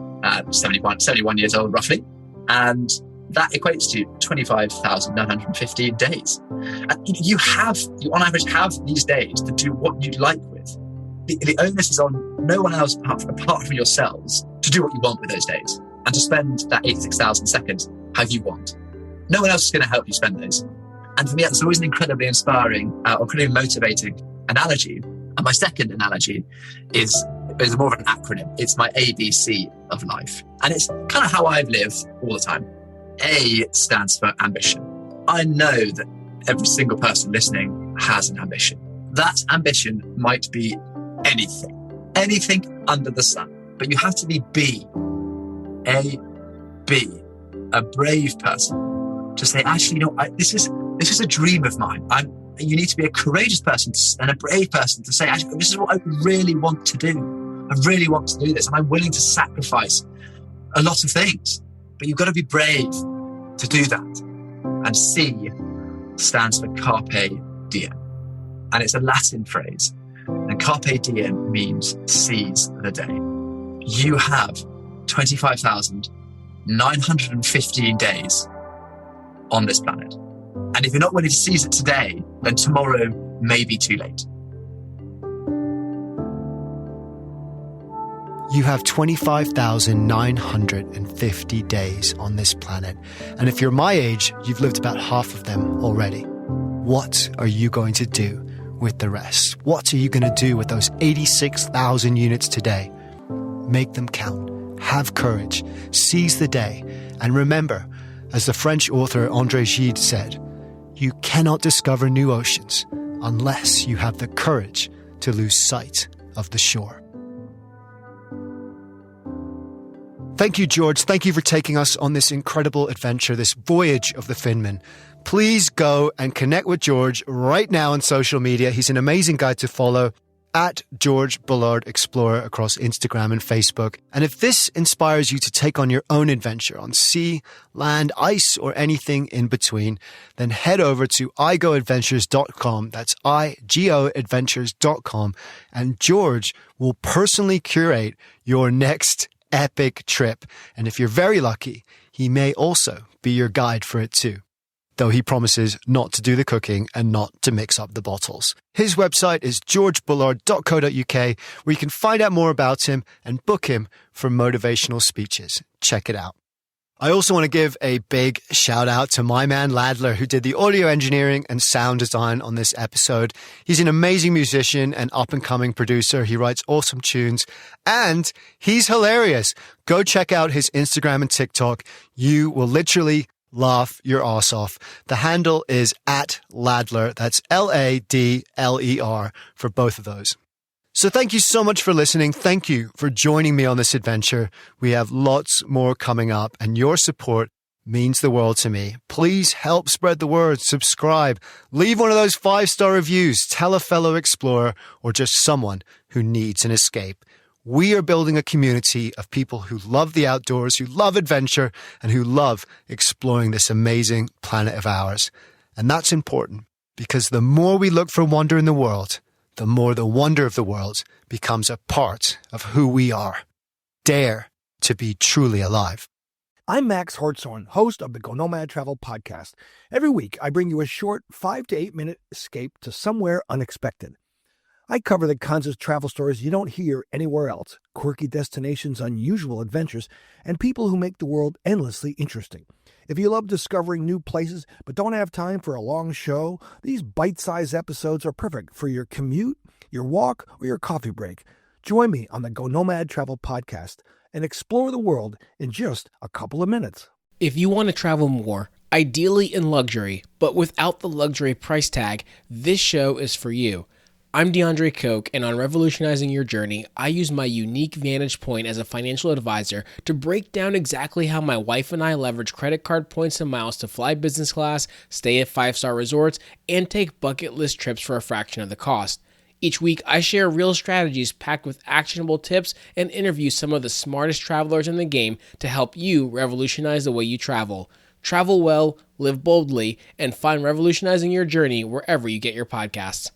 71 years old, roughly. And That equates to 25,915 days. And you on average have these days to do what you like with. The onus is on no one else apart from yourselves to do what you want with those days and to spend that 86,000 seconds how you want. No one else is going to help you spend those. And for me, that's always an incredibly inspiring or incredibly motivating analogy. And my second analogy is more of an acronym. It's my ABC of life. And it's kind of how I've lived all the time. A stands for ambition. I know that every single person listening has an ambition. That ambition might be anything under the sun. But you have to be B, a brave person to say, actually, this is a dream of mine. You need to be a courageous person and a brave person to say, actually, this is what I really want to do. I really want to do this. And I'm willing to sacrifice a lot of things. But you've got to be brave to do that. And C stands for carpe diem. And it's a Latin phrase. And carpe diem means seize the day. You have 25,915 days on this planet. And if you're not willing to seize it today, then tomorrow may be too late. You have 25,950 days on this planet. And if you're my age, you've lived about half of them already. What are you going to do with the rest? What are you going to do with those 86,000 units today? Make them count. Have courage. Seize the day. And remember, as the French author André Gide said, you cannot discover new oceans unless you have the courage to lose sight of the shore. Thank you, George. Thank you for taking us on this incredible adventure, this voyage of the Finmen. Please go and connect with George right now on social media. He's an amazing guy to follow, at George Bullard Explorer across Instagram and Facebook. And if this inspires you to take on your own adventure on sea, land, ice, or anything in between, then head over to igoadventures.com. That's igoadventures.com. And George will personally curate your next epic trip. And if you're very lucky, he may also be your guide for it too, though he promises not to do the cooking and not to mix up the bottles. His website is georgebullard.co.uk, where you can find out more about him and book him for motivational speeches. Check it out. I also want to give a big shout out to my man Ladler, who did the audio engineering and sound design on this episode. He's an amazing musician and up-and-coming producer. He writes awesome tunes and he's hilarious. Go check out his Instagram and TikTok. You will literally laugh your ass off. The handle is at Ladler. That's Ladler for both of those. So thank you so much for listening. Thank you for joining me on this adventure. We have lots more coming up, and your support means the world to me. Please help spread the word, subscribe, leave one of those 5-star reviews, tell a fellow explorer, or just someone who needs an escape. We are building a community of people who love the outdoors, who love adventure, and who love exploring this amazing planet of ours. And that's important, because the more we look for wonder in the world, the more the wonder of the world becomes a part of who we are. Dare to be truly alive. I'm Max Hartshorn, host of the Go Nomad Travel Podcast. Every week, I bring you a short 5 to 8 minute escape to somewhere unexpected. I cover the kinds of travel stories you don't hear anywhere else, quirky destinations, unusual adventures, and people who make the world endlessly interesting. If you love discovering new places but don't have time for a long show, these bite-sized episodes are perfect for your commute, your walk, or your coffee break. Join me on the Go Nomad Travel Podcast and explore the world in just a couple of minutes. If you want to travel more, ideally in luxury, but without the luxury price tag, this show is for you. I'm DeAndre Koch, and on Revolutionizing Your Journey, I use my unique vantage point as a financial advisor to break down exactly how my wife and I leverage credit card points and miles to fly business class, stay at 5-star resorts, and take bucket list trips for a fraction of the cost. Each week, I share real strategies packed with actionable tips and interview some of the smartest travelers in the game to help you revolutionize the way you travel. Travel well, live boldly, and find Revolutionizing Your Journey wherever you get your podcasts.